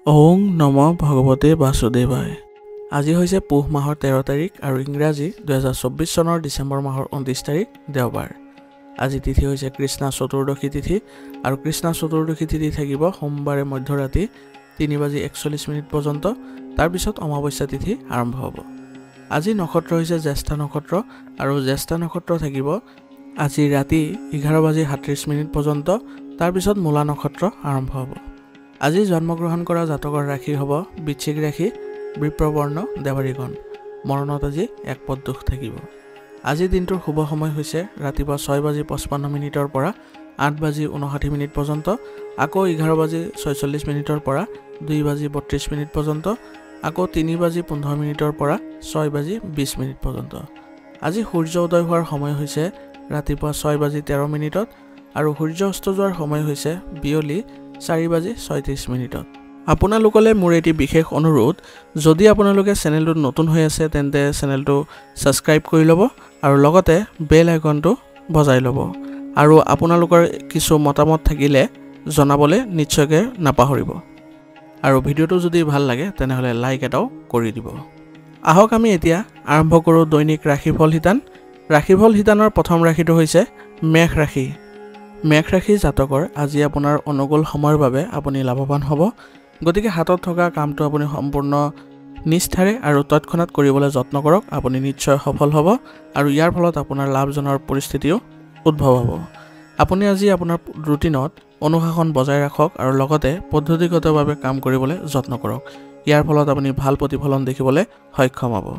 ওং নম ভগৱতে বাসুদেৱায়। আজি হৈছে পুহ মাহৰ 13 তাৰিখ আৰু ইংৰাজী 2024 চনৰ ডিচেম্বৰ মাহৰ 29 তাৰিখ দেওবাৰ। আজি তিথি হৈছে কৃষ্ণা চতুৰ্দশী তিথি আৰু কৃষ্ণা চতুৰ্দশী তিথি থাকিব সোমবাৰে মধ্যৰাতি 3:41 পৰ্যন্ত। তাৰ পিছত অমাৱস্যা তিথি আৰম্ভ হ'ব। আজি নক্ষত্ৰ হৈছে জ্যেষ্ঠা নক্ষত্ৰ আৰু জ্যেষ্ঠা নক্ষত্ৰ থাকিব আজি ৰাতি 11:38 পৰ্যন্ত। তাৰ পিছত মূলা নক্ষত্ৰ আৰম্ভ হ'ব। আজি জন্মগ্ৰহণ কৰা জাতকৰ ৰাশি হ'ব বৃশ্চিক ৰাশি, বৃপ্ৰবৰ্ণ, দেৱাৰীগণ। মৰণত আজি এক পদ দুখ থাকিব। আজি দিনটোৰ শুভ সময় হৈছে ৰাতিপুৱা 6:55 পৰা 8:59 পৰ্যন্ত, আকৌ 11:46 পৰা 2:32 পৰ্যন্ত, আকৌ 3:15 পৰা 6:20 পৰ্যন্ত। আজি সূৰ্য উদয় হোৱাৰ সময় হৈছে ৰাতিপুৱা 6:13 আৰু সূৰ্য অস্ত যোৱাৰ সময় হৈছে বিয়লি 4:36। আপোনালোকলৈ মোৰ এটি বিশেষ অনুৰোধ, যদি আপোনালোকে চেনেলটোত নতুন হৈ আছে তেন্তে চেনেলটো ছাবস্ক্ৰাইব কৰি ল'ব আৰু লগতে বেল আইকনটো বজাই ল'ব আৰু আপোনালোকৰ কিছু মতামত থাকিলে জনাবলৈ নিশ্চয়কৈ নাপাহৰিব। আৰু ভিডিঅ'টো যদি ভাল লাগে তেনেহ'লে লাইক এটাও কৰি দিব। আহক আমি এতিয়া আৰম্ভ কৰোঁ দৈনিক ৰাশিফল শিতান। ৰাশিফল শিতানৰ প্ৰথম ৰাশিটো হৈছে মেষ ৰাশি। মেষ ৰাশি জাতকৰ আজি আপোনাৰ অনুকূল সময়ৰ বাবে আপুনি লাভৱান হ'ব। গতিকে হাতত থকা কামটো আপুনি সম্পূৰ্ণ নিষ্ঠাৰে আৰু তৎক্ষণাত কৰিবলৈ যত্ন কৰক। আপুনি নিশ্চয় সফল হ'ব আৰু ইয়াৰ ফলত আপোনাৰ লাভজনৰ পৰিস্থিতিও উদ্ভৱ হ'ব। আপুনি আজি আপোনাৰ ৰুটিনত অনুশাসন বজাই ৰাখক আৰু লগতে পদ্ধতিগতভাৱে কাম কৰিবলৈ যত্ন কৰক। ইয়াৰ ফলত আপুনি ভাল প্ৰতিফলন দেখিবলৈ সক্ষম হ'ব।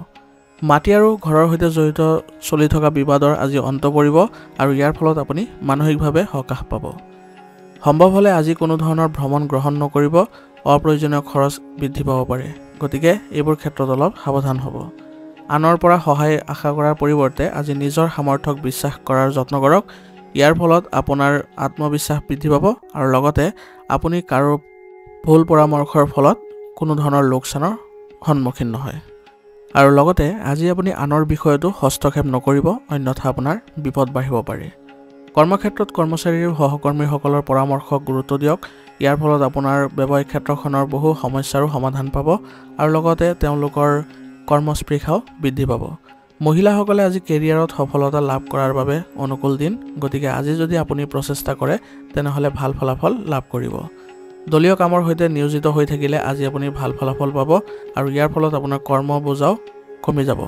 মাটি আৰু ঘৰৰ সৈতে জড়িত চলি থকা বিবাদৰ আজি অন্ত পৰিব আৰু ইয়াৰ ফলত আপুনি মানসিকভাৱে সকাহ পাব। সম্ভৱ হ'লে আজি কোনো ধৰণৰ ভ্ৰমণ গ্ৰহণ নকৰিব। অপ্ৰয়োজনীয় খৰচ বৃদ্ধি পাব পাৰে। গতিকে এইবোৰ ক্ষেত্ৰত অলপ সাৱধান হ'ব। আনৰ পৰা সহায় আশা কৰাৰ পৰিৱৰ্তে আজি নিজৰ সামৰ্থ্যক বিশ্বাস কৰাৰ যত্ন কৰক। ইয়াৰ ফলত আপোনাৰ আত্মবিশ্বাস বৃদ্ধি পাব আৰু লগতে আপুনি কাৰো ভুল পৰামৰ্শৰ ফলত কোনো ধৰণৰ লোকচানৰ সন্মুখীন নহয়। আৰু লগতে আজি আপুনি আনৰ বিষয়তো হস্তক্ষেপ নকৰিব, অন্যথা আপোনাৰ বিপদ বাঢ়িব পাৰে। কৰ্মক্ষেত্ৰত কৰ্মচাৰী আৰু সহকৰ্মীসকলৰ পৰামৰ্শক গুৰুত্ব দিয়ক। ইয়াৰ ফলত আপোনাৰ ব্যৱসায়িক ক্ষেত্ৰখনৰ বহু সমস্যাৰো সমাধান পাব আৰু লগতে তেওঁলোকৰ কৰ্মস্পৃহাও বৃদ্ধি পাব। মহিলাসকলে আজি কেৰিয়াৰত সফলতা লাভ কৰাৰ বাবে অনুকূল দিন। গতিকে আজি যদি আপুনি প্ৰচেষ্টা কৰে তেনেহ'লে ভাল ফলাফল লাভ কৰিব। দলীয় কামৰ সৈতে নিয়োজিত হৈ থাকিলে আজি আপুনি ভাল ফলাফল পাব আৰু ইয়াৰ ফলত আপোনাৰ কৰ্ম বোজাও কমি যাব।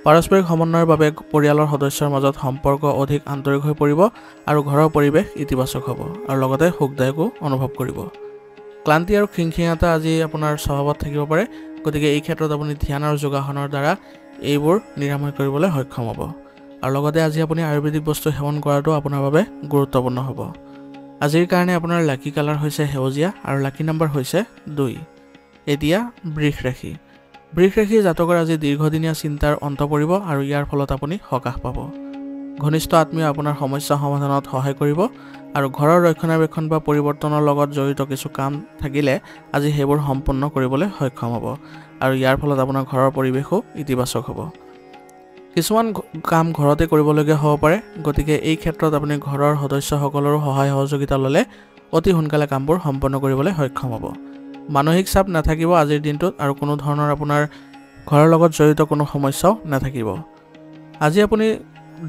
পাৰস্পৰিক সমন্বয়ৰ বাবে পৰিয়ালৰ সদস্যৰ মাজত সম্পৰ্ক অধিক আন্তৰিক হৈ পৰিব আৰু ঘৰৰ পৰিৱেশ ইতিবাচক হ'ব আৰু লগতে সুখদায়কো অনুভৱ কৰিব। ক্লান্তি আৰু খিংখিঙাটা আজি আপোনাৰ স্বভাৱত থাকিব পাৰে। গতিকে এই ক্ষেত্ৰত আপুনি ধ্যান আৰু যোগাসনৰ দ্বাৰা এইবোৰ নিৰাময় কৰিবলৈ সক্ষম হ'ব আৰু লগতে আজি আপুনি আয়ুৰ্বেদিক বস্তু সেৱন কৰাটো আপোনাৰ বাবে গুৰুত্বপূৰ্ণ হ'ব। আজিৰ কাৰণে আপোনাৰ লাকি কালাৰ হৈছে সেউজীয়া আৰু লাকি নম্বৰ হৈছে 2। এতিয়া বৃষ ৰাশি। বৃষ ৰাশি জাতকৰ আজি দীৰ্ঘদিনীয়া চিন্তাৰ অন্ত পৰিব আৰু ইয়াৰ ফলত আপুনি সকাহ পাব। ঘনিষ্ঠ আত্মীয় আপোনাৰ সমস্যা সমাধানত সহায় কৰিব আৰু ঘৰৰ ৰক্ষণাবেক্ষণ বা পৰিৱৰ্তনৰ লগত জড়িত কিছু কাম থাকিলে আজি সেইবোৰ সম্পন্ন কৰিবলৈ সক্ষম হ'ব আৰু ইয়াৰ ফলত আপোনাৰ ঘৰৰ পৰিৱেশো ইতিবাচক হ'ব। কিছুমান কাম ঘৰতে কৰিবলগীয়া হ'ব পাৰে। গতিকে এই ক্ষেত্ৰত আপুনি ঘৰৰ সদস্যসকলৰো সহায় সহযোগিতা ল'লে অতি সোনকালে কামবোৰ সম্পন্ন কৰিবলৈ সক্ষম হ'ব। মানসিক চাপ নাথাকিব আজিৰ দিনটোত আৰু কোনো ধৰণৰ আপোনাৰ ঘৰৰ লগত জড়িত কোনো সমস্যাও নাথাকিব। আজি আপুনি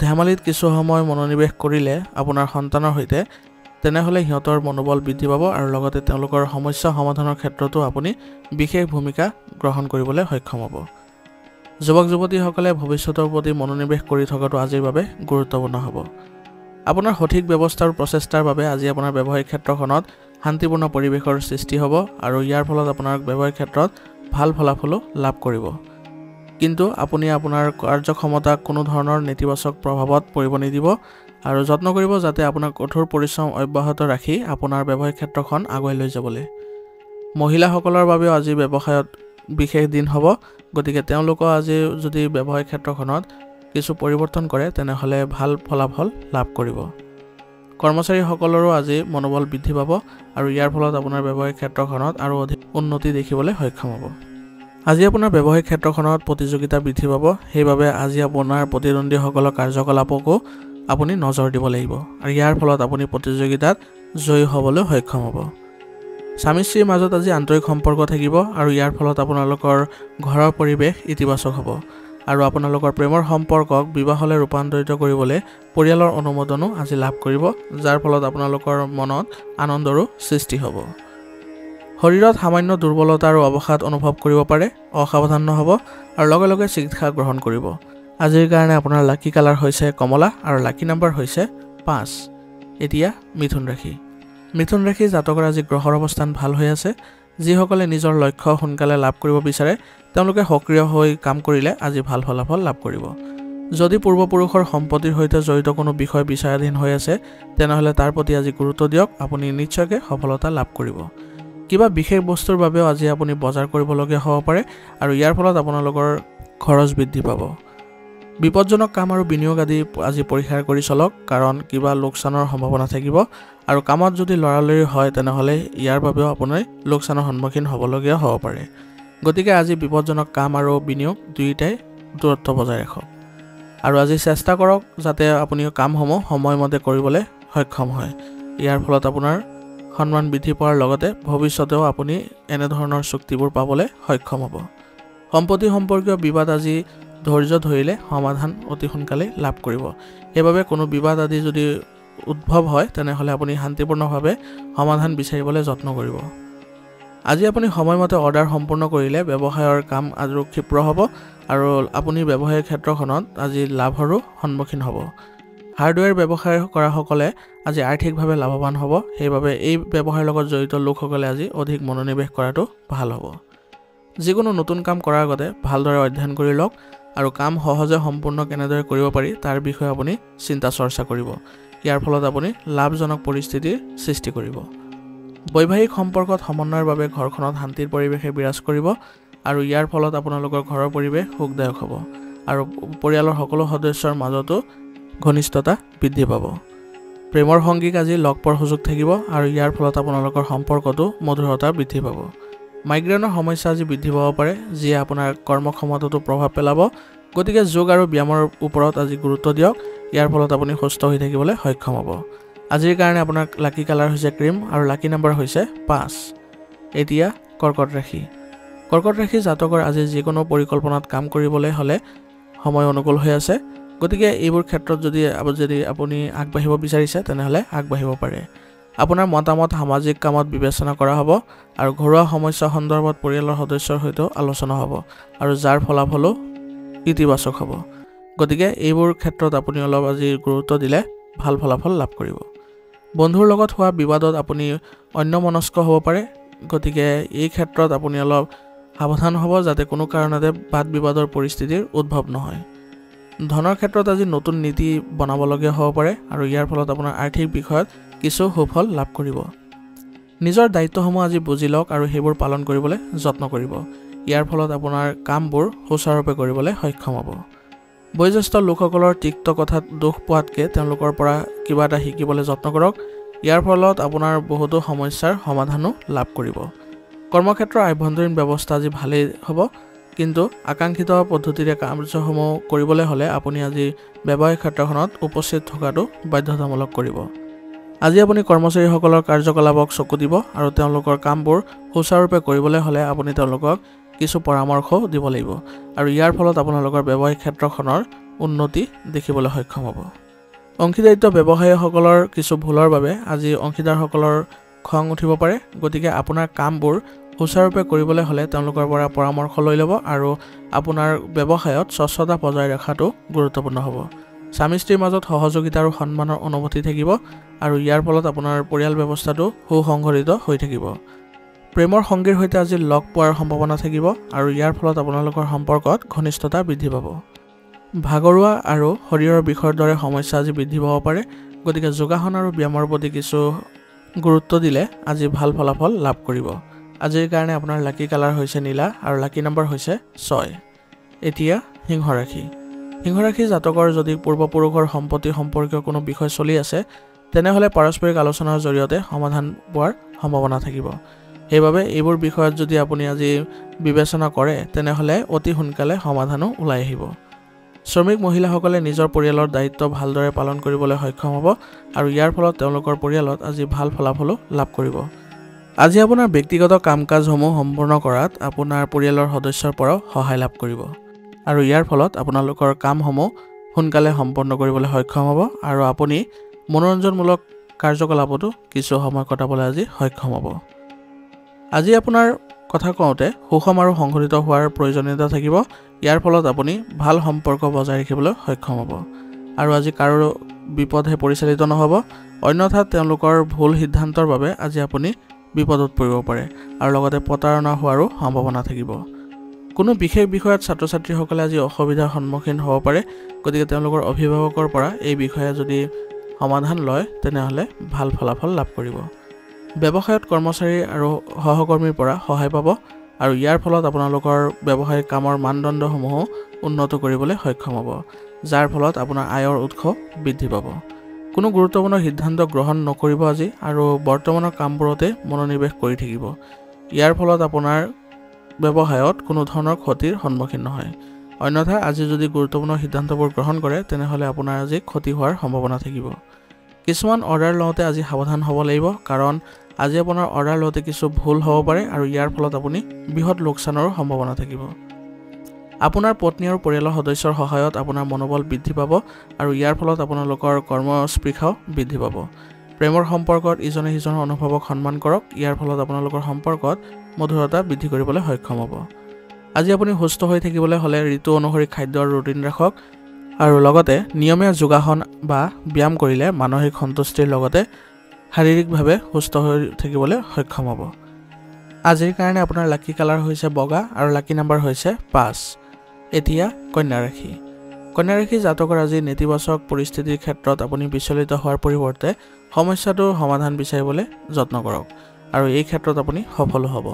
ধেমালিত কিছু সময় মনোনিৱেশ কৰিলে আপোনাৰ সন্তানৰ সৈতে, তেনেহ'লে সিহঁতৰ মনোবল বৃদ্ধি পাব আৰু লগতে তেওঁলোকৰ সমস্যা সমাধানৰ ক্ষেত্ৰতো আপুনি বিশেষ ভূমিকা গ্ৰহণ কৰিবলৈ সক্ষম হ'ব। যুৱক যুৱতীসকলে ভৱিষ্যতৰ প্ৰতি মনোনিৱেশ কৰি থকাটো আজিৰ বাবে গুৰুত্বপূৰ্ণ হ'ব। আপোনাৰ সঠিক ব্যৱস্থা আৰু প্ৰচেষ্টাৰ বাবে আজি আপোনাৰ ব্যৱসায়িক ক্ষেত্ৰখনত শান্তিপূৰ্ণ পৰিৱেশৰ সৃষ্টি হ'ব আৰু ইয়াৰ ফলত আপোনাৰ ব্যৱসায়িক ক্ষেত্ৰত ভাল ফলাফলো লাভ কৰিব। কিন্তু আপুনি আপোনাৰ কাৰ্যক্ষমতাক কোনো ধৰণৰ নেতিবাচক প্ৰভাৱত পৰিব নিদিব আৰু যত্ন কৰিব যাতে আপোনাৰ কঠোৰ পৰিশ্ৰম অব্যাহত ৰাখি আপোনাৰ ব্যৱসায়িক ক্ষেত্ৰখন আগুৱাই লৈ যাবলৈ। মহিলাসকলৰ বাবেও আজি ব্যৱসায়ত বিশেষ দিন হ'ব। গতিকে তেওঁলোকৰ আজি যদি ব্যৱসায়িক ক্ষেত্ৰখনত কিছু পৰিৱৰ্তন কৰে তেনেহ'লে ভাল ফলাফল লাভ কৰিব। কৰ্মচাৰীসকলৰো আজি মনোবল বৃদ্ধি পাব আৰু ইয়াৰ ফলত আপোনাৰ ব্যৱসায়িক ক্ষেত্ৰখনত আৰু অধিক উন্নতি দেখিবলৈ সক্ষম হ'ব। আজি আপোনাৰ ব্যৱসায়িক ক্ষেত্ৰখনত প্ৰতিযোগিতা বৃদ্ধি পাব। সেইবাবে আজি আপোনাৰ প্ৰতিদ্বন্দ্বীসকলৰ কাৰ্যকলাপকো আপুনি নজৰ দিব লাগিব আৰু ইয়াৰ ফলত আপুনি প্ৰতিযোগিতাত জয়ী হ'বলৈ সক্ষম হ'ব। স্বামী স্ত্ৰীৰ মাজত আজি আন্তৰিক সম্পৰ্ক থাকিব আৰু ইয়াৰ ফলত আপোনালোকৰ ঘৰৰ পৰিৱেশ ইতিবাচক হ'ব আৰু আপোনালোকৰ প্ৰেমৰ সম্পৰ্কক বিবাহলৈ ৰূপান্তৰিত কৰিবলৈ পৰিয়ালৰ অনুমোদনো আজি লাভ কৰিব, যাৰ ফলত আপোনালোকৰ মনত আনন্দৰো সৃষ্টি হ'ব। শৰীৰত সামান্য দুৰ্বলতা আৰু অৱসাদ অনুভৱ কৰিব পাৰে, অসাৱধান নহ'ব আৰু লগে লগে চিকিৎসা গ্ৰহণ কৰিব। আজিৰ কাৰণে আপোনাৰ লাকি কালাৰ হৈছে কমলা আৰু লাকি নাম্বাৰ হৈছে 5। এতিয়া মিথুন ৰাশি। মিথুন ৰাশি জাতকৰ আজি গ্ৰহৰ অৱস্থান ভাল হৈ আছে। যিসকলে নিজৰ লক্ষ্য সোনকালে লাভ কৰিব বিচাৰে তেওঁলোকে সক্ৰিয় হৈ কাম কৰিলে আজি ভাল ফলাফল লাভ কৰিব। যদি পূৰ্বপুৰুষৰ সম্পত্তিৰ সৈতে জড়িত কোনো বিষয় বিচাৰাধীন হৈ আছে তেনেহ'লে তাৰ প্ৰতি আজি গুৰুত্ব দিয়ক, আপুনি নিশ্চয়কৈ সফলতা লাভ কৰিব। কিবা বিশেষ বস্তুৰ বাবেও আজি আপুনি বজাৰ কৰিবলগীয়া হ'ব পাৰে আৰু ইয়াৰ ফলত আপোনালোকৰ খৰচ বৃদ্ধি পাব। বিপদজনক কাম আৰু বিনিয়োগ আদি আজি পৰিহাৰ কৰি চলক, কাৰণ কিবা লোকচানৰ সম্ভাৱনা থাকিব আৰু কামত যদি লৰালৰি হয় তেনেহ'লে ইয়াৰ বাবেও আপুনি লোকচানৰ সন্মুখীন হ'বলগীয়া হ'ব পাৰে। গতিকে আজি বিপদজনক কাম আৰু বিনিয়োগ দুয়োটাই দূৰত্ব বজাই ৰাখক আৰু আজি চেষ্টা কৰক যাতে আপুনি কামসমূহ সময়মতে কৰিবলৈ সক্ষম হয়। ইয়াৰ ফলত আপোনাৰ সন্মান বৃদ্ধি পোৱাৰ লগতে ভৱিষ্যতেও আপুনি এনেধৰণৰ চুক্তিবোৰ পাবলৈ সক্ষম হ'ব। সম্পত্তি সম্পৰ্কীয় বিবাদ আজি ধৈৰ্য ধৰিলে সমাধান অতি সোনকালে লাভ কৰিব। সেইবাবে কোনো বিবাদ আদি যদি উদ্ভৱ হয় তেনেহ'লে আপুনি শান্তিপূৰ্ণভাৱে সমাধান বিচাৰিবলৈ যত্ন কৰিব। আজি আপুনি সময়মতে অৰ্ডাৰ সম্পূৰ্ণ কৰিলে ব্যৱসায়ৰ কাম আৰু ক্ষীপ্ৰ হ'ব আৰু আপুনি ব্যৱসায়িক ক্ষেত্ৰখনত আজি লাভৰো সন্মুখীন হ'ব। হাৰ্ডৱেৰ ব্যৱসায় কৰাসকলে আজি আৰ্থিকভাৱে লাভৱান হ'ব, সেইবাবে এই ব্যৱসায়ৰ লগত জড়িত লোকসকলে আজি অধিক মনোনিৱেশ কৰাটো ভাল হ'ব। যিকোনো নতুন কাম কৰাৰ আগতে ভালদৰে অধ্যয়ন কৰি লওক আৰু কাম সহজে সম্পূৰ্ণ কেনেদৰে কৰিব পাৰি তাৰ বিষয়ে আপুনি চিন্তা চৰ্চা কৰিব। ইয়াৰ ফলত আপুনি লাভজনক পৰিস্থিতিৰ সৃষ্টি কৰিব। বৈবাহিক সম্পৰ্কত সমন্বয়ৰ বাবে ঘৰখনত শান্তিৰ পৰিৱেশে বিৰাজ কৰিব আৰু ইয়াৰ ফলত আপোনালোকৰ ঘৰৰ পৰিৱেশ সুখদায়ক হ'ব আৰু পৰিয়ালৰ সকলো সদস্যৰ মাজতো ঘনিষ্ঠতা বৃদ্ধি পাব। প্ৰেমৰ সংগীক আজি লগ পোৱাৰ সুযোগ থাকিব আৰু ইয়াৰ ফলত আপোনালোকৰ সম্পৰ্কতো মধুৰতা বৃদ্ধি পাব। মাইগ্ৰেনৰ সমস্যা আজি বৃদ্ধি পাব পাৰে, যিয়ে আপোনাৰ কৰ্মক্ষমতাতো প্ৰভাৱ পেলাব। গতিকে যোগ আৰু ব্যায়ামৰ ওপৰত আজি গুৰুত্ব দিয়ক, ইয়াৰ ফলত আপুনি সুস্থ হৈ থাকিবলৈ সক্ষম হ'ব। আজিৰ কাৰণে আপোনাৰ লাকি কালাৰ হৈছে ক্ৰীম আৰু লাকি নাম্বাৰ হৈছে 5। এতিয়া কৰ্কট ৰাশি। কৰ্কট ৰাশি জাতকৰ আজি যিকোনো পৰিকল্পনাত কাম কৰিবলৈ হ'লে সময় অনুকূল হৈ আছে। গতিকে এইবোৰ ক্ষেত্ৰত যদি আপুনি আগবাঢ়িব বিচাৰিছে তেনেহ'লে আগবাঢ়িব পাৰে। আপোনাৰ মতামত সামাজিক কামত বিবেচনা কৰা হ'ব আৰু ঘৰুৱা সমস্যা সন্দৰ্ভত পৰিয়ালৰ সদস্যৰ সৈতেও আলোচনা হ'ব আৰু যাৰ ফলাফলো ইতিবাচক হ'ব। গতিকে এইবোৰ ক্ষেত্ৰত আপুনি অলপ আজি গুৰুত্ব দিলে ভাল ফলাফল লাভ কৰিব। বন্ধুৰ লগত হোৱা বিবাদত আপুনি অন্যমনস্ক হ'ব পাৰে, গতিকে এই ক্ষেত্ৰত আপুনি অলপ সাৱধান হ'ব যাতে কোনো কাৰণতে বাদ বিবাদৰ পৰিস্থিতিৰ উদ্ভৱ নহয়। ধনৰ ক্ষেত্ৰত আজি নতুন নীতি বনাবলগীয়া হ'ব পাৰে আৰু ইয়াৰ ফলত আপোনাৰ আৰ্থিক বিষয়ত কিছু সুফল লাভ কৰিব। নিজৰ দায়িত্বসমূহ আজি বুজি লওক আৰু সেইবোৰ পালন কৰিবলৈ যত্ন কৰিব। ইয়াৰ ফলত আপোনাৰ কামবোৰ সুচাৰুৰূপে কৰিবলৈ সক্ষম হ'ব। বয়োজ্যেষ্ঠ লোকসকলৰ তিক্ত কথাত দুখ পোৱাতকৈ তেওঁলোকৰ পৰা কিবা এটা শিকিবলৈ যত্ন কৰক। ইয়াৰ ফলত আপোনাৰ বহুতো সমস্যাৰ সমাধানো লাভ কৰিব। কৰ্মক্ষেত্ৰৰ আভ্যন্তৰীণ ব্যৱস্থা আজি ভালেই হ'ব, কিন্তু আকাংক্ষিত পদ্ধতিৰে কাৰ্যসমূহ কৰিবলৈ হ'লে আপুনি আজি ব্যৱসায়িক ক্ষেত্ৰখনত উপস্থিত থকাটো বাধ্যতামূলক কৰিব। আজি আপুনি কৰ্মচাৰীসকলৰ কাৰ্যকলাপক চকু দিব আৰু তেওঁলোকৰ কামবোৰ সুচাৰুৰূপে কৰিবলৈ হ'লে আপুনি তেওঁলোকক কিছু পৰামৰ্শও দিব লাগিব আৰু ইয়াৰ ফলত আপোনালোকৰ ব্যৱসায়িক ক্ষেত্ৰখনৰ উন্নতি দেখিবলৈ সক্ষম হ'ব। অংশীদাৰিত্ব ব্যৱসায়ীসকলৰ কিছু ভুলৰ বাবে আজি অংশীদাৰসকলৰ খং উঠিব পাৰে। গতিকে আপোনাৰ কামবোৰ সুচাৰুৰূপে কৰিবলৈ হ'লে তেওঁলোকৰ পৰা পৰামৰ্শ লৈ ল'ব আৰু আপোনাৰ ব্যৱসায়ত স্বচ্ছতা বজাই ৰখাটো গুৰুত্বপূৰ্ণ হ'ব। স্বামী স্ত্ৰীৰ মাজত সহযোগিতা আৰু সন্মানৰ অনুভূতি থাকিব আৰু ইয়াৰ ফলত আপোনাৰ পৰিয়াল ব্যৱস্থাটো সুসংগঠিত হৈ থাকিব। প্ৰেমৰ সংগীৰ সৈতে আজি লগ পোৱাৰ সম্ভাৱনা থাকিব আৰু ইয়াৰ ফলত আপোনালোকৰ সম্পৰ্কত ঘনিষ্ঠতা বৃদ্ধি পাব। ভাগৰুৱা আৰু শৰীৰৰ বিষৰ দৰে সমস্যা আজি বৃদ্ধি পাব পাৰে। গতিকে যোগাসন আৰু ব্যায়ামৰ প্ৰতি কিছু গুৰুত্ব দিলে আজি ভাল ফলাফল লাভ কৰিব। আজিৰ কাৰণে আপোনাৰ লাকি কালাৰ হৈছে নীলা আৰু লাকি নাম্বাৰ হৈছে 6। এতিয়া সিংহ ৰাশি। সিংহ ৰাশি জাতকৰ যদি পূৰ্বপুৰুষৰ সম্পত্তি সম্পৰ্কীয় কোনো বিষয় চলি আছে তেনেহ'লে পাৰস্পৰিক আলোচনাৰ জৰিয়তে সমাধান পোৱাৰ সম্ভাৱনা থাকিব। সেইবাবে এইবোৰ বিষয়ত যদি আপুনি আজি বিবেচনা কৰে তেনেহ'লে অতি সোনকালে সমাধানো ওলাই আহিব। শ্ৰমিক মহিলাসকলে নিজৰ পৰিয়ালৰ দায়িত্ব ভালদৰে পালন কৰিবলৈ সক্ষম হ'ব আৰু ইয়াৰ ফলত তেওঁলোকৰ পৰিয়ালত আজি ভাল ফলাফলো লাভ কৰিব। আজি আপোনাৰ ব্যক্তিগত কাম-কাজসমূহ সম্পূৰ্ণ কৰাত আপোনাৰ পৰিয়ালৰ সদস্যৰ পৰাও সহায় লাভ কৰিব আৰু ইয়াৰ ফলত আপোনালোকৰ কামসমূহ সোনকালে সম্পন্ন কৰিবলৈ সক্ষম হ'ব আৰু আপুনি মনোৰঞ্জনমূলক কাৰ্যকলাপতো কিছু সময় কটাবলৈ আজি সক্ষম হ'ব। আজি আপোনাৰ কথা কওঁতে সুষম আৰু সংগঠিত হোৱাৰ প্ৰয়োজনীয়তা থাকিব। ইয়াৰ ফলত আপুনি ভাল সম্পৰ্ক বজাই ৰাখিবলৈ সক্ষম হ'ব আৰু আজি কাৰো বিপদহে পৰিচালিত নহ'ব। অন্যথা তেওঁলোকৰ ভুল সিদ্ধান্তৰ বাবে আজি আপুনি বিপদত পৰিব পাৰে আৰু লগতে প্ৰতাৰণা হোৱাৰো সম্ভাৱনা থাকিব। কোনো বিশেষ বিষয়ত ছাত্ৰ-ছাত্ৰীসকলে আজি অসুবিধাৰ সন্মুখীন হ'ব পাৰে, গতিকে তেওঁলোকৰ অভিভাৱকৰ পৰা এই বিষয়ে যদি সমাধান লয় তেনেহ'লে ভাল ফলাফল লাভ কৰিব। ব্যৱসায়ত কৰ্মচাৰী আৰু সহকৰ্মীৰ পৰা সহায় পাব আৰু ইয়াৰ ফলত আপোনালোকৰ ব্যৱসায়িক কামৰ মানদণ্ডসমূহো উন্নত কৰিবলৈ সক্ষম হ'ব, যাৰ ফলত আপোনাৰ আয়ৰ উৎস বৃদ্ধি পাব। কোনো গুৰুত্বপূৰ্ণ সিদ্ধান্ত গ্ৰহণ নকৰিব আজি আৰু বৰ্তমানৰ কামবোৰতে মনোনিৱেশ কৰি থাকিব। ইয়াৰ ফলত আপোনাৰ ব্যৱসায়ত কোনো ধৰণৰ ক্ষতিৰ সন্মুখীন নহয়। অন্যথা আজি যদি গুৰুত্বপূৰ্ণ সিদ্ধান্তবোৰ গ্ৰহণ কৰে তেনেহ'লে আপোনাৰ আজি ক্ষতি হোৱাৰ সম্ভাৱনা থাকিব। কিছুমান অৰ্ডাৰ লওঁতে আজি সাৱধান হ'ব লাগিব, কাৰণ আজি আপোনাৰ অৰ্ডাৰ লওঁতে কিছু ভুল হ'ব পাৰে আৰু ইয়াৰ ফলত আপুনি বৃহৎ লোকচানৰো সম্ভাৱনা থাকিব। আপোনাৰ পত্নী আৰু পৰিয়ালৰ সদস্যৰ সহায়ত আপোনাৰ মনোবল বৃদ্ধি পাব আৰু ইয়াৰ ফলত আপোনালোকৰ কৰ্মস্পৃহাও বৃদ্ধি পাব। প্ৰেমৰ সম্পৰ্কত ইজনে সিজনৰ অনুভৱক সন্মান কৰক। ইয়াৰ ফলত আপোনালোকৰ সম্পৰ্কত মধুৰতা বৃদ্ধি কৰিবলৈ সক্ষম হ'ব। আজি আপুনি সুস্থ হৈ থাকিবলৈ হ'লে ঋতু অনুসৰি খাদ্যৰ ৰুটিন ৰাখক আৰু লগতে নিয়মীয়া যোগাসন বা ব্যায়াম কৰিলে মানসিক সন্তুষ্টিৰ লগতে শাৰীৰিকভাৱে সুস্থ হৈ থাকিবলৈ সক্ষম হ'ব। আজিৰ কাৰণে আপোনাৰ লাকি কালাৰ হৈছে বগা আৰু লাকি নাম্বাৰ হৈছে 5। এতিয়া কন্যা ৰাশি। কন্যা ৰাশি জাতকৰ আজি নেতিবাচক পৰিস্থিতিৰ ক্ষেত্ৰত আপুনি বিচলিত হোৱাৰ পৰিৱৰ্তে সমস্যাটোৰ সমাধান বিচাৰিবলৈ যত্ন কৰক আৰু এই ক্ষেত্ৰত আপুনি সফল হ'ব।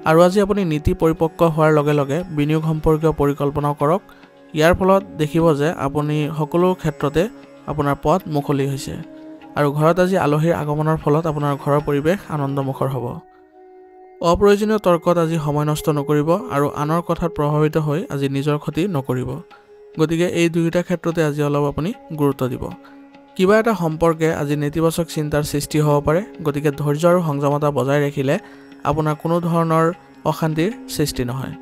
আৰু আজি আপুনি নীতি পৰিপক্ক হোৱাৰ লগে লগে বিনিয়োগ সম্পৰ্কীয় পৰিকল্পনাও কৰক। ইয়াৰ ফলত দেখিব যে আপুনি সকলো ক্ষেত্ৰতে আপোনাৰ পথ মুকলি হৈছে আৰু ঘৰত আজি আলহীৰ আগমনৰ ফলত আপোনাৰ ঘৰৰ পৰিৱেশ আনন্দমুখৰ হ'ব। অপ্ৰয়োজনীয় তৰ্কত আজি সময় নষ্ট নকৰিব আৰু আনৰ কথাত প্ৰভাৱিত হৈ আজি নিজৰ ক্ষতি নকৰিব। গতিকে এই দুয়োটা ক্ষেত্ৰতে আজি অলপ আপুনি গুৰুত্ব দিব। কিবা এটা সম্পৰ্কে আজি নেতিবাচক চিন্তাৰ সৃষ্টি হ'ব পাৰে, গতিকে ধৈৰ্য আৰু সংযমতা বজাই ৰাখিলে আপোনাৰ কোনো ধৰণৰ অশান্তিৰ সৃষ্টি নহয়।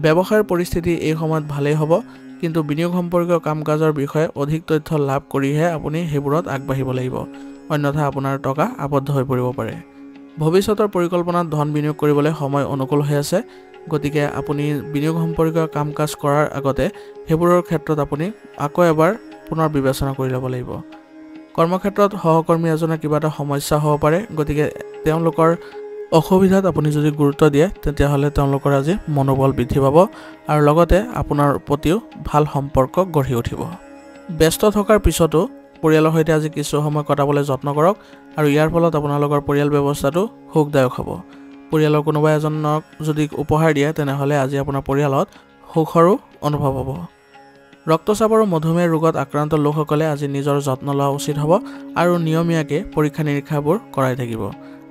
ব্যৱসায়ৰ পৰিস্থিতি এই সময়ত ভালেই হ'ব, কিন্তু বিনিয়োগ সম্পৰ্কীয় কাম-কাজৰ বিষয়ে অধিক তথ্য লাভ কৰিহে আপুনি সেইবোৰত আগবাঢ়িব লাগিব, অন্যথা আপোনাৰ টকা আবদ্ধ হৈ পৰিব পাৰে। ভৱিষ্যতৰ পৰিকল্পনাত ধন বিনিয়োগ কৰিবলৈ সময় অনুকূল হৈ আছে, গতিকে আপুনি বিনিয়োগ সম্পৰ্কীয় কাম-কাজ কৰাৰ আগতে সেইবোৰৰ ক্ষেত্ৰত আপুনি আকৌ এবাৰ পুনৰ বিবেচনা কৰি ল'ব লাগিব। কৰ্মক্ষেত্ৰত সহকৰ্মী এজনৰ কিবা এটা সমস্যা হ'ব পাৰে, গতিকে তেওঁলোকৰ অসুবিধাত আপুনি যদি গুৰুত্ব দিয়ে তেতিয়াহ'লে তেওঁলোকৰ আজি মনোবল বৃদ্ধি পাব আৰু লগতে আপোনাৰ প্ৰতিও ভাল সম্পৰ্ক গঢ়ি উঠিব। ব্যস্ত থকাৰ পিছতো পৰিয়ালৰ সৈতে আজি কিছু সময় কটাবলৈ যত্ন কৰক আৰু ইয়াৰ ফলত আপোনালোকৰ পৰিয়াল ব্যৱস্থাটো সুখদায়ক হ'ব। পৰিয়ালৰ কোনোবা এজনক যদি উপহাৰ দিয়ে তেনেহ'লে আজি আপোনাৰ পৰিয়ালত সুখৰো অনুভৱ হ'ব। ৰক্তচাপ আৰু মধুমেহ ৰোগত আক্ৰান্ত লোকসকলে আজি নিজৰ যত্ন লোৱা উচিত হ'ব আৰু নিয়মীয়াকৈ পৰীক্ষা নিৰীক্ষাবোৰ কৰাই থাকিব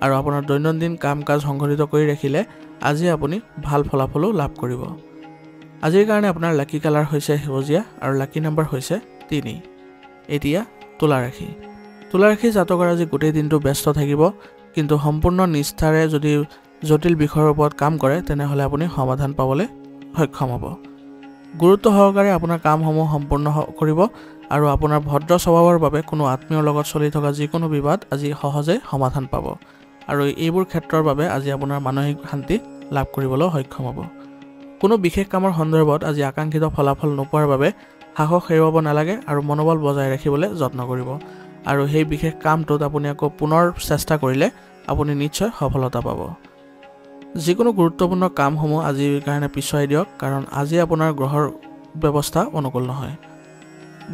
আৰু আপোনাৰ দৈনন্দিন কাম-কাজ সংগঠিত কৰি ৰাখিলে আজি আপুনি ভাল ফলাফলো লাভ কৰিব। আজিৰ কাৰণে আপোনাৰ লাকি কালাৰ হৈছে সেউজীয়া আৰু লাকি নাম্বাৰ হৈছে 3। এতিয়া তুলা ৰাশি। তুলা ৰাশি জাতকৰ আজি গোটেই দিনটো ব্যস্ত থাকিব, কিন্তু সম্পূৰ্ণ নিষ্ঠাৰে যদি জটিল বিষয়ৰ ওপৰত কাম কৰে তেনেহ'লে আপুনি সমাধান পাবলৈ সক্ষম হ'ব। গুৰুত্ব সহকাৰে আপোনাৰ কামসমূহ সম্পূৰ্ণ কৰিব আৰু আপোনাৰ ভদ্ৰ স্বভাৱৰ বাবে কোনো আত্মীয়ৰ লগত চলি থকা যিকোনো বিবাদ আজি সহজে সমাধান পাব আৰু এইবোৰ ক্ষেত্ৰৰ বাবে আজি আপোনাৰ মানসিক শান্তি লাভ কৰিবলৈ সক্ষম হ'ব। কোনো বিশেষ কামৰ সন্দৰ্ভত আজি আকাংক্ষিত ফলাফল নোপোৱাৰ বাবে সাহস হেৰুৱাব নালাগে আৰু মনোবল বজাই ৰাখিবলৈ যত্ন কৰিব আৰু সেই বিশেষ কামটোত আপুনি আকৌ পুনৰ চেষ্টা কৰিলে আপুনি নিশ্চয় সফলতা পাব। যিকোনো গুৰুত্বপূৰ্ণ কামসমূহ আজিৰ কাৰণে পিছুৱাই দিয়ক, কাৰণ আজি আপোনাৰ গ্ৰহৰ ব্যৱস্থা অনুকূল নহয়।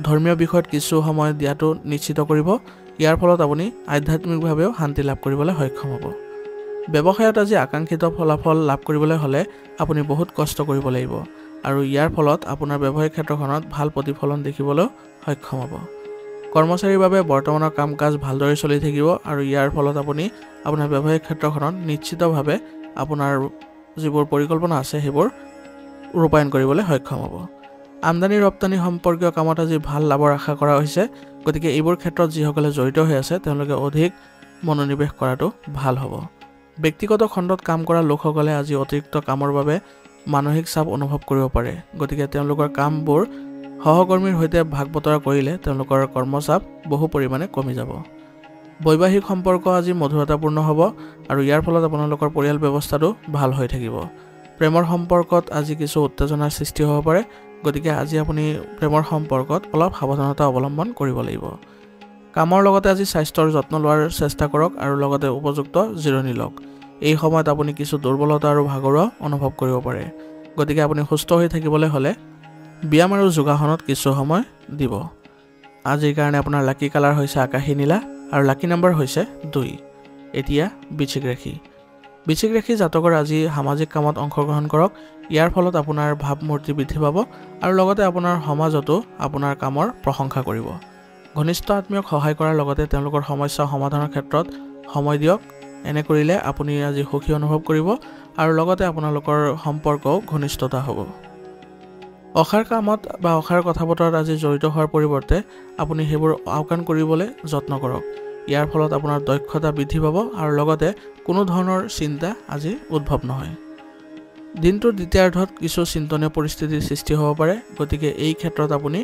ধৰ্মীয় বিষয়ত কিছু সময় দিয়াটো নিশ্চিত কৰিব। ইয়াৰ ফলত আপুনি আধ্যাত্মিকভাৱেও শান্তি লাভ কৰিবলৈ সক্ষম হ'ব। ব্যৱসায়ত আজি আকাংক্ষিত ফলাফল লাভ কৰিবলৈ হ'লে আপুনি বহুত কষ্ট কৰিব লাগিব আৰু ইয়াৰ ফলত আপোনাৰ ব্যৱসায়িক ক্ষেত্ৰখনত ভাল প্ৰতিফলন দেখিবলৈ সক্ষম হ'ব। কৰ্মচাৰীৰ বাবে বৰ্তমানৰ কাম-কাজ ভালদৰে চলি থাকিব আৰু ইয়াৰ ফলত আপুনি আপোনাৰ ব্যৱসায়িক ক্ষেত্ৰখনত নিশ্চিতভাৱে আপোনাৰ যিবোৰ পৰিকল্পনা আছে সেইবোৰ ৰূপায়ণ কৰিবলৈ সক্ষম হ'ব। আমদানি ৰপ্তানি সম্পৰ্কীয় কামত আজি ভাল লাভৰ আশা কৰা হৈছে, গতিকে এইবোৰ ক্ষেত্ৰত যিসকলে জড়িত হৈ আছে তেওঁলোকে অধিক মনোনিৱেশ কৰাটো ভাল হ'ব। ব্যক্তিগত খণ্ডত কাম কৰা লোকসকলে আজি অতিৰিক্ত কামৰ বাবে মানসিক চাপ অনুভৱ কৰিব পাৰে গতিকে তেওঁলোকৰ কামবোৰ সহকৰ্মীৰ সৈতে ভাগ বতৰা কৰিলে তেওঁলোকৰ কৰ্মচাপ বহু পৰিমাণে কমি যাব বৈবাহিক সম্পৰ্ক আজি মধুৰতাপূৰ্ণ হ'ব আৰু ইয়াৰ ফলত আপোনালোকৰ পৰিয়াল ব্যৱস্থাটো ভাল হৈ থাকিব প্ৰেমৰ সম্পৰ্কত আজি কিছু উত্তেজনাৰ সৃষ্টি হ'ব পাৰে গতিকে আজি আপুনি প্ৰেমৰ সম্পৰ্কত অলপ সাৱধানতা অৱলম্বন কৰিব লাগিব কামৰ লগতে আজি স্বাস্থ্যৰ যত্ন লোৱাৰ চেষ্টা কৰক আৰু লগতে উপযুক্ত জিৰণি লওক এই সময়ত আপুনি কিছু দুৰ্বলতা আৰু ভাগৰুৱা অনুভৱ কৰিব পাৰে গতিকে আপুনি সুস্থ হৈ থাকিবলৈ হ'লে ব্যায়াম আৰু যোগাসনত কিছু সময় দিব আজিৰ কাৰণে আপোনাৰ লাকি কালাৰ হৈছে আকাশী নীলা আৰু লাকি নম্বৰ হৈছে 2 এতিয়া বৃশ্চিক ৰাশি জাতকৰ আজি সামাজিক কামত অংশগ্ৰহণ কৰক ইয়াৰ ফলত আপোনাৰ ভাৱমূৰ্তি বৃদ্ধি পাব আৰু লগতে আপোনাৰ সমাজতো আপোনাৰ কামৰ প্ৰশংসা কৰিব ঘনিষ্ঠ আত্মীয়ক সহায় কৰাৰ লগতে তেওঁলোকৰ সমস্যা সমাধানৰ ক্ষেত্ৰত সময় দিয়ক এনে কৰিলে আপুনি আজি সুখী অনুভৱ কৰিব আৰু লগতে আপোনালোকৰ সম্পৰ্কও ঘনিষ্ঠতা হ'ব অখাৰ কামত বা অখাৰ কথা বতৰাত আজি জড়িত হোৱাৰ পৰিৱৰ্তে আপুনি সেইবোৰ আওকাণ কৰিবলৈ যত্ন কৰক ইয়াৰ ফলত আপোনাৰ দক্ষতা বৃদ্ধি পাব আৰু লগতে কোনো ধৰণৰ চিন্তা আজি উদ্ভৱ নহয় দিনটোৰ দ্বিতীয়াৰ্ধত কিছু চিন্তনীয় পৰিস্থিতিৰ সৃষ্টি হ'ব পাৰে গতিকে এই ক্ষেত্ৰত আপুনি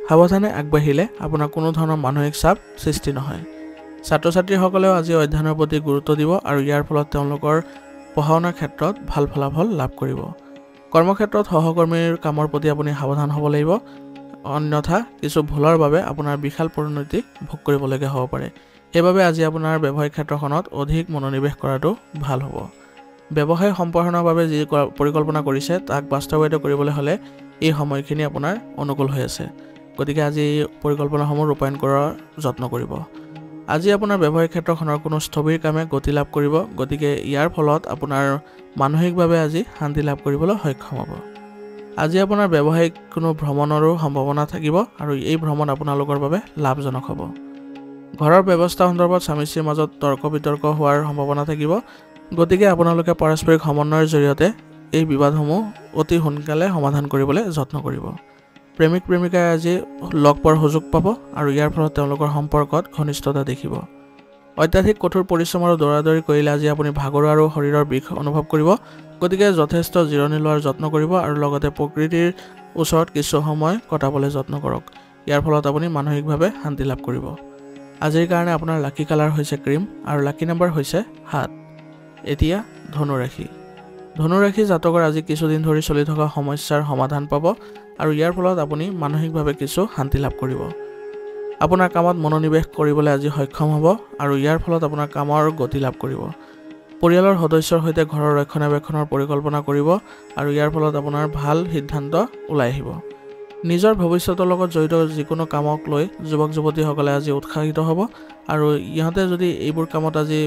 সাৱধানে আগবাঢ়িলে আপোনাৰ কোনো ধৰণৰ মানসিক চাপ সৃষ্টি নহয় ছাত্ৰ-ছাত্ৰীসকলেও আজি অধ্যয়নৰ প্ৰতি গুৰুত্ব দিব আৰু ইয়াৰ ফলত তেওঁলোকৰ পঢ়া-শুনাৰ ক্ষেত্ৰত ভাল ফলাফল লাভ কৰিব কৰ্মক্ষেত্ৰত সহকৰ্মীৰ কামৰ প্ৰতি আপুনি সাৱধান হ'ব লাগিব অন্যথা কিছু ভুলৰ বাবে আপোনাৰ বিশাল পৰিণতি ভোগ কৰিবলগীয়া হ'ব পাৰে সেইবাবে আজি আপোনাৰ ব্যৱসায়িক ক্ষেত্ৰখনত অধিক মনোনিৱেশ কৰাটো ভাল হ'ব ব্যৱসায় সম্প্ৰসাৰণৰ বাবে যি পৰিকল্পনা কৰিছে তাক বাস্তৱায়িত কৰিবলৈ হ'লে এই সময়খিনি আপোনাৰ অনুকূল হৈ আছে গতিকে আজি এই পৰিকল্পনাসমূহ ৰূপায়ণ কৰাৰ যত্ন কৰিব আজি আপোনাৰ ব্যৱসায়িক ক্ষেত্ৰখনৰ কোনো স্থবিৰ কামে গতি লাভ কৰিব গতিকে ইয়াৰ ফলত আপোনাৰ মানসিকভাৱে আজি শান্তি লাভ কৰিবলৈ সক্ষম হ'ব আজি আপোনাৰ ব্যৱসায়িক কোনো ভ্ৰমণৰো সম্ভাৱনা থাকিব আৰু এই ভ্ৰমণ আপোনালোকৰ বাবে লাভজনক হ'ব ঘৰৰ ব্যৱস্থা সন্দৰ্ভত স্বামী-স্ত্ৰীৰ মাজত তৰ্ক বিতৰ্ক হোৱাৰ সম্ভাৱনা থাকিব গতিকে আপোনালোকে পাৰস্পৰিক সমন্বয়ৰ জৰিয়তে এই বিবাদসমূহ অতি সোনকালে সমাধান কৰিবলৈ যত্ন কৰিব প্ৰেমিক প্ৰেমিকাই আজি লগ পোৱাৰ সুযোগ পাব আৰু ইয়াৰ ফলত তেওঁলোকৰ সম্পৰ্কত ঘনিষ্ঠতা দেখিব অত্যাধিক কঠোৰ পৰিশ্ৰম আৰু দৌৰাদৌৰি কৰিলে আজি আপুনি ভাগৰুৱা আৰু শৰীৰৰ বিষ অনুভৱ কৰিব গতিকে যথেষ্ট জিৰণি লোৱাৰ যত্ন কৰিব আৰু লগতে প্ৰকৃতিৰ ওচৰত কিছু সময় কটাবলৈ যত্ন কৰক ইয়াৰ ফলত আপুনি মানসিকভাৱে শান্তি লাভ কৰিব আজিৰ কাৰণে আপোনাৰ লাকি কালাৰ হৈছে ক্ৰীম আৰু লাকি নম্বৰ হৈছে 7 এতিয়া ধনু ৰাশি জাতকৰ আজি কিছুদিন ধৰি চলি থকা সমস্যাৰ সমাধান পাব আৰু ইয়াৰ ফলত আপুনি মানসিকভাৱে কিছু শান্তি লাভ কৰিব আপোনাৰ কামত মনোনিৱেশ কৰিবলৈ আজি সক্ষম হ'ব আৰু ইয়াৰ ফলত আপোনাৰ কামৰ গতি লাভ কৰিব পৰিয়ালৰ সদস্যৰ সৈতে ঘৰৰ ৰক্ষণাবেক্ষণৰ পৰিকল্পনা কৰিব আৰু ইয়াৰ ফলত আপোনাৰ ভাল সিদ্ধান্ত ওলাই আহিব নিজৰ ভৱিষ্যতৰ লগত জড়িত যিকোনো কামক লৈ যুৱক যুৱতীসকলে আজি উৎসাহিত হ'ব আৰু ইহঁতে যদি এইবোৰ কামত আজি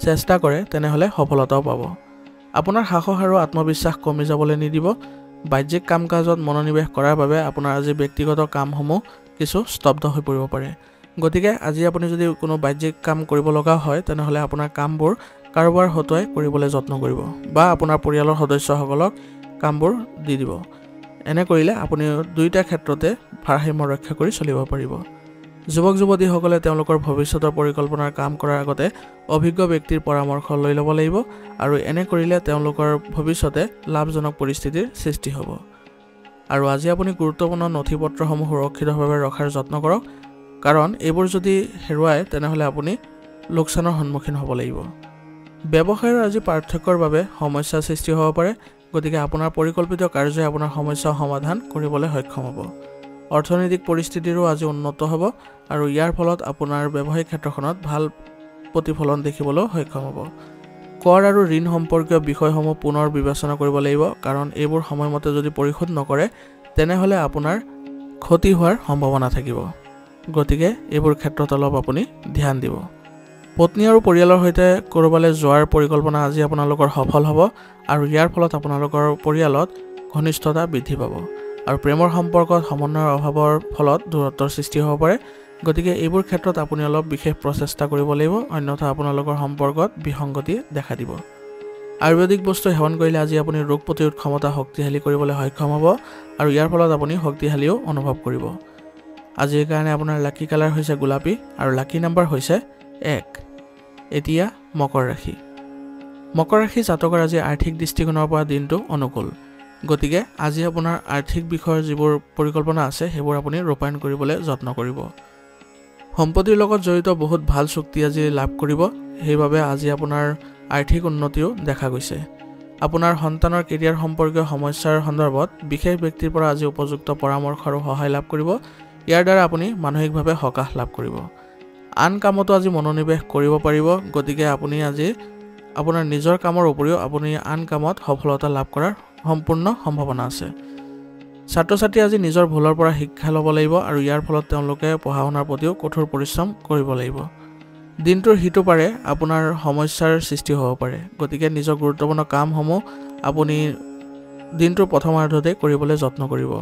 চেষ্টা কৰে তেনেহলে সফলতাও পাব আপোনাৰ সাহস আৰু আত্মবিশ্বাস কমি যাবলৈ নিদিব বাহ্যিক কাম-কাজত মনোনিৱেশ কৰাৰ বাবে আপোনাৰ আজি ব্যক্তিগত কামসমূহ কিছু স্তব্ধ হৈ পৰিব পাৰে গতিকে আজি আপুনি যদি কোনো বাহ্যিক কাম কৰিব লগা হয় তেনেহলে আপোনাৰ কামবোৰ কাৰোবাৰ হতুৱাই কৰিবলৈ যত্ন কৰিব বা আপোনাৰ পৰিয়ালৰ সদস্যসকলক কামবোৰ দি দিব এনে কৰিলে আপুনি দুইটা ক্ষেত্ৰতে ভাৰসাম্য ৰক্ষা কৰি চলিব পাৰিব যুৱক যুৱতীসকলে তেওঁলোকৰ ভৱিষ্যতৰ পৰিকল্পনাৰ কাম কৰাৰ আগতে অভিজ্ঞ ব্যক্তিৰ পৰামৰ্শ লৈ ল'ব লাগিব আৰু এনে কৰিলে তেওঁলোকৰ ভৱিষ্যতে লাভজনক পৰিস্থিতিৰ সৃষ্টি হ'ব আৰু আজি আপুনি গুৰুত্বপূৰ্ণ নথিপত্ৰসমূহ সুৰক্ষিতভাৱে ৰখাৰ যত্ন কৰক কাৰণ এইবোৰ যদি হেৰুৱায় তেনেহলে আপুনি লোকচানৰ সন্মুখীন হ'ব লাগিব ব্যৱসায়ৰ আজি পাৰ্থক্যৰ বাবে সমস্যা সৃষ্টি হ'ব পাৰে গতিকে আপোনাৰ পৰিকল্পিত কাৰ্যই আপোনাৰ সমস্যা সমাধান কৰিবলৈ সক্ষম হ'ব অৰ্থনৈতিক পৰিস্থিতিৰো আজি উন্নত হ'ব আৰু ইয়াৰ ফলত আপোনাৰ ব্যৱসায়িক ক্ষেত্ৰখনত ভাল প্ৰতিফলন দেখিবলৈ সক্ষম হ'ব কৰ আৰু ঋণ সম্পৰ্কীয় বিষয়সমূহ পুনৰ বিবেচনা কৰিব লাগিব কাৰণ এইবোৰ সময়মতে যদি পৰিশোধ নকৰে তেনেহলে আপোনাৰ ক্ষতি হোৱাৰ সম্ভাৱনা থাকিব গতিকে এইবোৰ ক্ষেত্ৰত অলপ আপুনি ধ্যান দিব পত্নী আৰু পৰিয়ালৰ সৈতে কৰবালৈ যোৱাৰ পৰিকল্পনা আজি আপোনালোকৰ সফল হ'ব আৰু ইয়াৰ ফলত আপোনালোকৰ পৰিয়ালত ঘনিষ্ঠতা বৃদ্ধি পাব আৰু প্ৰেমৰ সম্পৰ্কত সমন্বয়ৰ অভাৱৰ ফলত দূৰত্বৰ সৃষ্টি হ'ব পাৰে গতিকে এইবোৰ ক্ষেত্ৰত আপুনি অলপ বিশেষ প্ৰচেষ্টা কৰিব লাগিব অন্যথা আপোনালোকৰ সম্পৰ্কত বিসংগতি দেখা দিব আয়ুৰ্বেদিক বস্তু সেৱন কৰিলে আজি আপুনি ৰোগ প্ৰতিৰোধ ক্ষমতা শক্তিশালী কৰিবলৈ সক্ষম হ'ব আৰু ইয়াৰ ফলত আপুনি শক্তিশালীও অনুভৱ কৰিব আজিৰ কাৰণে আপোনাৰ লাকি কালাৰ হৈছে গোলাপী আৰু লাকি নম্বৰ হৈছে 1 এতিয়া মকৰ মকৰ ৰাশি জাতকৰ আজি আৰ্থিক দৃষ্টিকোণৰ পৰা দিনটো অনুকূল গতিকে আজি আপোনাৰ আৰ্থিক বিষয়ৰ যিবোৰ পৰিকল্পনা আছে সেইবোৰ আপুনি ৰূপায়ণ কৰিবলৈ যত্ন কৰিব সম্পত্তিৰ লগত জড়িত বহুত ভাল চুক্তি আজি লাভ কৰিব সেইবাবে আজি আপোনাৰ আৰ্থিক উন্নতিও দেখা গৈছে আপোনাৰ সন্তানৰ কেৰিয়াৰ সম্পৰ্কীয় সমস্যাৰ সন্দৰ্ভত বিশেষ ব্যক্তিৰ পৰা আজি উপযুক্ত পৰামৰ্শ আৰু সহায় লাভ কৰিব ইয়াৰ দ্বাৰা আপুনি মানসিকভাৱে সকাহ লাভ কৰিব আন কামতো আজি মনোনিৱেশ কৰিব পাৰিব গতিকে আপুনি আজি আপোনাৰ নিজৰ কামৰ উপৰিও আপুনি আন কামত সফলতা লাভ কৰাৰ সম্পূৰ্ণ সম্ভাৱনা আছে ছাত্ৰ-ছাত্ৰী আজি নিজৰ ভুলৰ পৰা শিক্ষা ল'ব লাগিব আৰু ইয়াৰ ফলত তেওঁলোকে পঢ়া-শুনাৰ প্ৰতিও কঠোৰ পৰিশ্ৰম কৰিব লাগিব দিনটোৰ হিটো পাৰে আপোনাৰ সমস্যাৰ সৃষ্টি হ'ব পাৰে গতিকে নিজৰ গুৰুত্বপূৰ্ণ কামসমূহ আপুনি দিনটোৰ প্ৰথমাৰ্ধতে কৰিবলৈ যত্ন কৰিব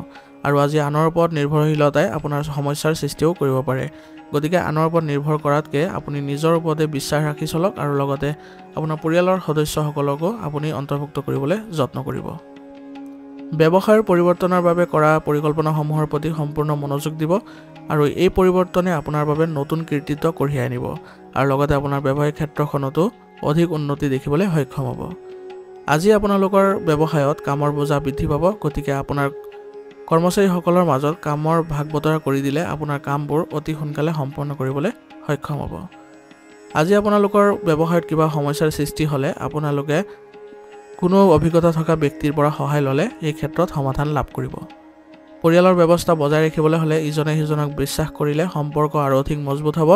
আৰু আজি আনৰ ওপৰত নিৰ্ভৰশীলতাই আপোনাৰ সমস্যাৰ সৃষ্টিও কৰিব পাৰে গতিকে আনৰ ওপৰত নিৰ্ভৰ কৰাতকৈ আপুনি নিজৰ ওপৰতে বিশ্বাস ৰাখি চলক আৰু লগতে আপোনাৰ পৰিয়ালৰ সদস্যসকলকো আপুনি অন্তৰ্ভুক্ত কৰিবলৈ যত্ন কৰিব ব্যৱসায়ৰ পৰিৱৰ্তনৰ বাবে কৰা পৰিকল্পনাসমূহৰ প্ৰতি সম্পূৰ্ণ মনোযোগ দিব আৰু এই পৰিৱৰ্তনে আপোনাৰ বাবে নতুন কৃতিত্ব কঢ়িয়াই আনিব আৰু লগতে আপোনাৰ ব্যৱসায়িক ক্ষেত্ৰখনতো অধিক উন্নতি দেখিবলৈ সক্ষম হ'ব আজি আপোনালোকৰ ব্যৱসায়ত কামৰ বোজা বৃদ্ধি পাব গতিকে আপোনাৰ কৰ্মচাৰীসকলৰ মাজত কামৰ ভাগ বতৰা কৰি দিলে আপোনাৰ কামবোৰ অতি সোনকালে সম্পন্ন কৰিবলৈ সক্ষম হ'ব আজি আপোনালোকৰ ব্যৱসায়ত কিবা সমস্যাৰ সৃষ্টি হ'লে আপোনালোকে কোনো অভিজ্ঞতা থকা ব্যক্তিৰ পৰা সহায় ল'লে এই ক্ষেত্ৰত সমাধান লাভ কৰিব পৰিয়ালৰ ব্যৱস্থা বজাই ৰাখিবলৈ হ'লে ইজনে সিজনক বিশ্বাস কৰিলে সম্পৰ্ক আৰু অধিক মজবুত হ'ব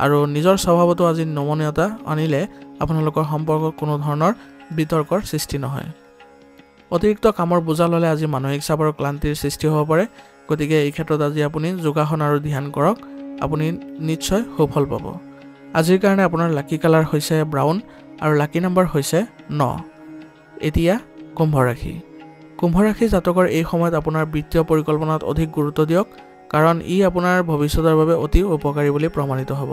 আৰু নিজৰ স্বভাৱতো আজি নমনীয়তা আনিলে আপোনালোকৰ সম্পৰ্কত কোনো ধৰণৰ বিতৰ্কৰ সৃষ্টি নহয় অতিৰিক্ত কামৰ বোজা ল'লে আজি মানসিক চাপ আৰু ক্লান্তিৰ সৃষ্টি হ'ব পাৰে গতিকে এই ক্ষেত্ৰত আজি আপুনি যোগাসন আৰু ধ্যান কৰক আপুনি নিশ্চয় সুফল পাব আজিৰ কাৰণে আপোনাৰ লাকি কালাৰ হৈছে ব্ৰাউন আৰু লাকি নম্বৰ হৈছে 9 এতিয়া কুম্ভ ৰাশি জাতকৰ এই সময়ত আপোনাৰ বিত্তীয় পৰিকল্পনাত অধিক গুৰুত্ব দিয়ক কাৰণ ই আপোনাৰ ভৱিষ্যতৰ বাবে অতি উপকাৰী বুলি প্ৰমাণিত হ'ব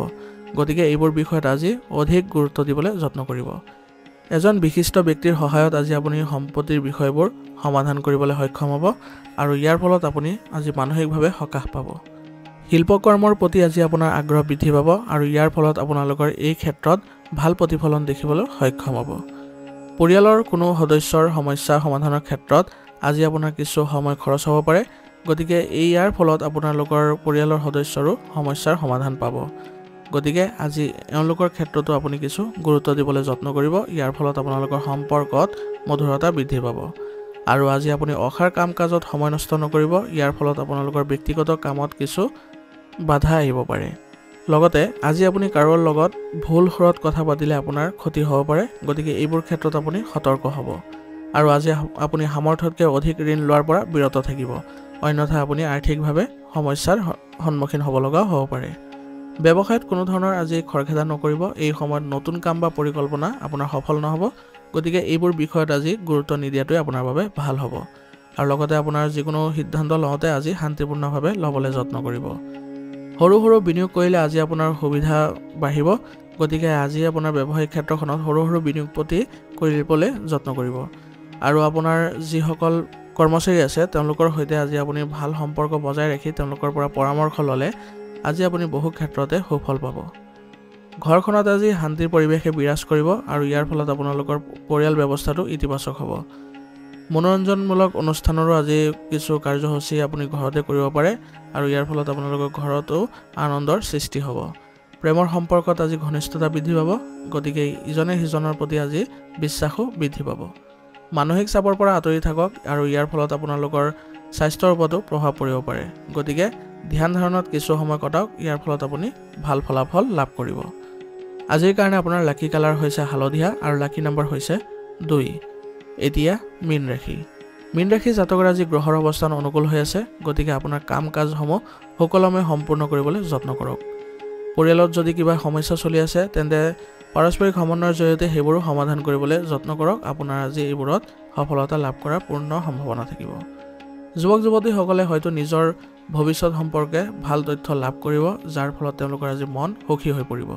গতিকে এইবোৰ বিষয়ত আজি অধিক গুৰুত্ব দিবলৈ যত্ন কৰিব এজন বিশিষ্ট ব্যক্তিৰ সহায়ত আজি আপুনি সম্পত্তিৰ বিষয়বোৰ সমাধান কৰিবলৈ সক্ষম হ'ব আৰু ইয়াৰ ফলত আপুনি আজি মানসিকভাৱে সকাহ পাব শিল্পকৰ্মৰ প্ৰতি আজি আপোনাৰ আগ্ৰহ বৃদ্ধি পাব আৰু ইয়াৰ ফলত আপোনালোকৰ এই ক্ষেত্ৰত ভাল প্ৰতিফলন দেখিবলৈ সক্ষম হ'ব পৰিয়ালৰ কোনো সদস্যৰ সমস্যা সমাধানৰ ক্ষেত্ৰত আজি আপোনাৰ কিছু সময় খৰচ হ'ব পাৰে গতিকে ইয়াৰ ফলত আপোনালোকৰ পৰিয়ালৰ সদস্যৰো সমস্যাৰ সমাধান পাব গতিকে আজি এওঁলোকৰ ক্ষেত্ৰতো আপুনি কিছু গুৰুত্ব দিবলৈ যত্ন কৰিব ইয়াৰ ফলত আপোনালোকৰ সম্পৰ্কত মধুৰতা বৃদ্ধি পাব আৰু আজি আপুনি অখাৰ কাম-কাজত সময় নষ্ট নকৰিব ইয়াৰ ফলত আপোনালোকৰ ব্যক্তিগত কামত কিছু বাধা আহিব পাৰে লগতে আজি আপুনি কাৰোৰ লগত ভুল সুৰত কথা পাতিলে আপোনাৰ ক্ষতি হ'ব পাৰে গতিকে এইবোৰ ক্ষেত্ৰত আপুনি সতৰ্ক হ'ব আৰু আজি আপুনি সামৰ্থ্যতকৈ অধিক ঋণ লোৱাৰ পৰা বিৰত থাকিব অন্যথা আপুনি আৰ্থিকভাৱে সমস্যাৰ সন্মুখীন হ'ব লগা হ'ব পাৰে ব্যৱসায়ত কোনো ধৰণৰ আজি খৰখেদা নকৰিব এই সময়ত নতুন কাম বা পৰিকল্পনা আপোনাৰ সফল নহ'ব গতিকে এইবোৰ বিষয়ত আজি গুৰুত্ব নিদিয়াটোৱে আপোনাৰ বাবে ভাল হ'ব আৰু লগতে আপোনাৰ যিকোনো সিদ্ধান্ত লওঁতে আজি শান্তিপূৰ্ণভাৱে ল'বলৈ যত্ন কৰিব সৰু সৰু বিনিয়োগ কৰিলে আজি আপোনাৰ সুবিধা বাঢ়িব গতিকে আজি আপোনাৰ ব্যৱসায়িক ক্ষেত্ৰখনত সৰু সৰু বিনিয়োগ প্ৰতি কৰিবলৈ যত্ন কৰিব আৰু আপোনাৰ যিসকল কৰ্মচাৰী আছে তেওঁলোকৰ সৈতে আজি আপুনি ভাল সম্পৰ্ক বজাই ৰাখি তেওঁলোকৰ পৰা পৰামৰ্শ ল'লে আজি আপুনি বহু ক্ষেত্ৰতে সুফল পাব ঘৰখনত আজি শান্তিৰ পৰিৱেশে বিৰাজ কৰিব আৰু ইয়াৰ ফলত আপোনালোকৰ পৰিয়াল ব্যৱস্থাটো ইতিবাচক হ'ব মনোৰঞ্জনমূলক অনুষ্ঠানৰো আজি কিছু কাৰ্যসূচী আপুনি ঘৰতে কৰিব পাৰে আৰু ইয়াৰ ফলত আপোনালোকৰ ঘৰতো আনন্দৰ সৃষ্টি হ'ব প্ৰেমৰ সম্পৰ্কত আজি ঘনিষ্ঠতা বৃদ্ধি পাব গতিকে ইজনে সিজনৰ প্ৰতি আজি বিশ্বাসো বৃদ্ধি পাব মানসিক চাপৰ পৰা আঁতৰি থাকক আৰু ইয়াৰ ফলত আপোনালোকৰ স্বাস্থ্যৰ ওপৰতো প্ৰভাৱ পৰিব পাৰে গতিকে ধ্যান ধাৰণত কিছু সময় কটাওক ইয়াৰ ফলত আপুনি ভাল ফলাফল লাভ কৰিব আজিৰ কাৰণে আপোনাৰ লাকি কালাৰ হৈছে হালধীয়া আৰু লাকি নম্বৰ হৈছে 2 এতিয়া মীন ৰাশি জাতকৰ আজি গ্ৰহৰ অৱস্থান অনুকূল হৈ আছে গতিকে আপোনাৰ কাম কাজসমূহ সুকলমে সম্পূৰ্ণ কৰিবলৈ যত্ন কৰক পৰিয়ালত যদি কিবা সমস্যা চলি আছে তেন্তে পাৰস্পৰিক সমন্বয়ৰ জৰিয়তে সেইবোৰো সমাধান কৰিবলৈ যত্ন কৰক আপোনাৰ আজি এইবোৰত সফলতা লাভ কৰাৰ পূৰ্ণ সম্ভাৱনা থাকিব যুৱক যুৱতীসকলে হয়তো নিজৰ ভৱিষ্যত সম্পৰ্কে ভাল তথ্য লাভ কৰিব যাৰ ফলত তেওঁলোকৰ আজি মন সুখী হৈ পৰিব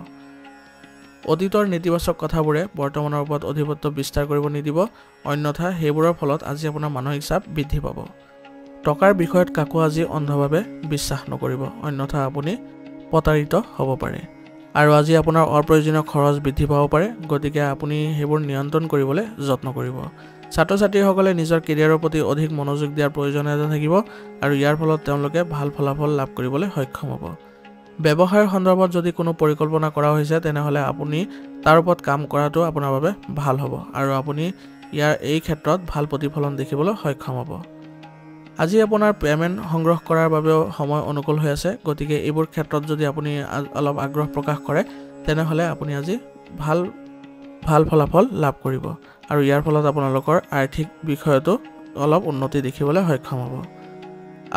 অতীতৰ নেতিবাচক কথাবোৰে বৰ্তমানৰ ওপৰত অধিপত্য বিস্তাৰ কৰিব নিদিব অন্যথা সেইবোৰৰ ফলত আজি আপোনাৰ মানসিক চাপ বৃদ্ধি পাব টকাৰ বিষয়ত কাকো আজি অন্ধভাৱে বিশ্বাস নকৰিব অন্যথা আপুনি প্ৰতাৰিত হ'ব পাৰে আৰু আজি আপোনাৰ অপ্ৰয়োজনীয় খৰচ বৃদ্ধি পাব পাৰে, গতিকে আপুনি সেইবোৰ নিয়ন্ত্ৰণ কৰিবলৈ যত্ন কৰিব। ছাত্ৰ-ছাত্ৰীসকলে নিজৰ কেৰিয়াৰৰ প্ৰতি অধিক মনোযোগ দিয়াৰ প্ৰয়োজনীয়তা থাকিব আৰু ইয়াৰ ফলত তেওঁলোকে ভাল ফলাফল লাভ কৰিবলৈ সক্ষম হ'ব। ব্যৱসায়ৰ সন্দৰ্ভত যদি কোনো পৰিকল্পনা কৰা হৈছে তেনেহ'লে আপুনি তাৰ ওপৰত কাম কৰাটো আপোনাৰ বাবে ভাল হ'ব আৰু আপুনি এই ক্ষেত্ৰত ভাল প্ৰতিফলন দেখিবলৈ সক্ষম হ'ব। আজি আপোনাৰ পে'মেণ্ট সংগ্ৰহ কৰাৰ বাবেও সময় অনুকূল হৈ আছে, গতিকে এইবোৰ ক্ষেত্ৰত যদি আপুনি অলপ আগ্ৰহ প্ৰকাশ কৰে তেনেহ'লে আপুনি আজি ভাল ফলাফল লাভ কৰিব আৰু ইয়াৰ ফলত আপোনালোকৰ আৰ্থিক বিষয়তো অলপ উন্নতি দেখিবলৈ সক্ষম হ'ব।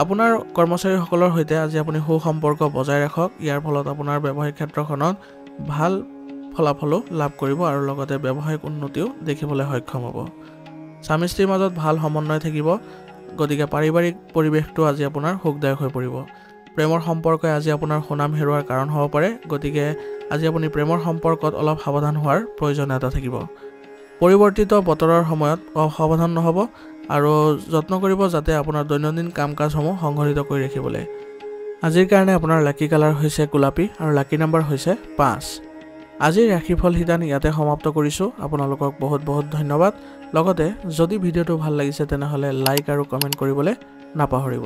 আপোনাৰ কৰ্মচাৰীসকলৰ সৈতে আজি আপুনি সুসম্পৰ্ক বজাই ৰাখক, ইয়াৰ ফলত আপোনাৰ ব্যৱসায়িক ক্ষেত্ৰখনত ভাল ফলাফলো লাভ কৰিব আৰু লগতে ব্যৱসায়িক উন্নতিও দেখিবলৈ সক্ষম হ'ব। স্বামী স্ত্ৰীৰ মাজত ভাল সমন্বয় থাকিব, গতিকে পাৰিবাৰিক পৰিৱেশটো আজি আপোনাৰ সুখদায়ক হৈ পৰিব। প্ৰেমৰ সম্পৰ্কই আজি আপোনাৰ সুনাম হেৰুৱাৰ কাৰণ হ'ব পাৰে, গতিকে আজি আপুনি প্ৰেমৰ সম্পৰ্কত অলপ সাৱধান হোৱাৰ প্ৰয়োজনীয়তা থাকিব। পৰিৱৰ্তিত বতৰৰ সময়ত অসাৱধান নহ'ব আৰু যত্ন কৰিব যাতে আপোনাৰ দৈনন্দিন কাম কাজসমূহ সংঘটিত কৰি ৰাখিবলৈ। আজিৰ কাৰণে আপোনাৰ লাকি কালাৰ হৈছে গোলাপী আৰু লাকি নাম্বাৰ হৈছে 5। আজিৰ ৰাশিফল শিতান ইয়াতে সমাপ্ত কৰিছোঁ। আপোনালোকক বহুত বহুত ধন্যবাদ। লগতে যদি ভিডিঅ'টো ভাল লাগিছে তেনেহ'লে লাইক আৰু কমেণ্ট কৰিবলৈ নাপাহৰিব।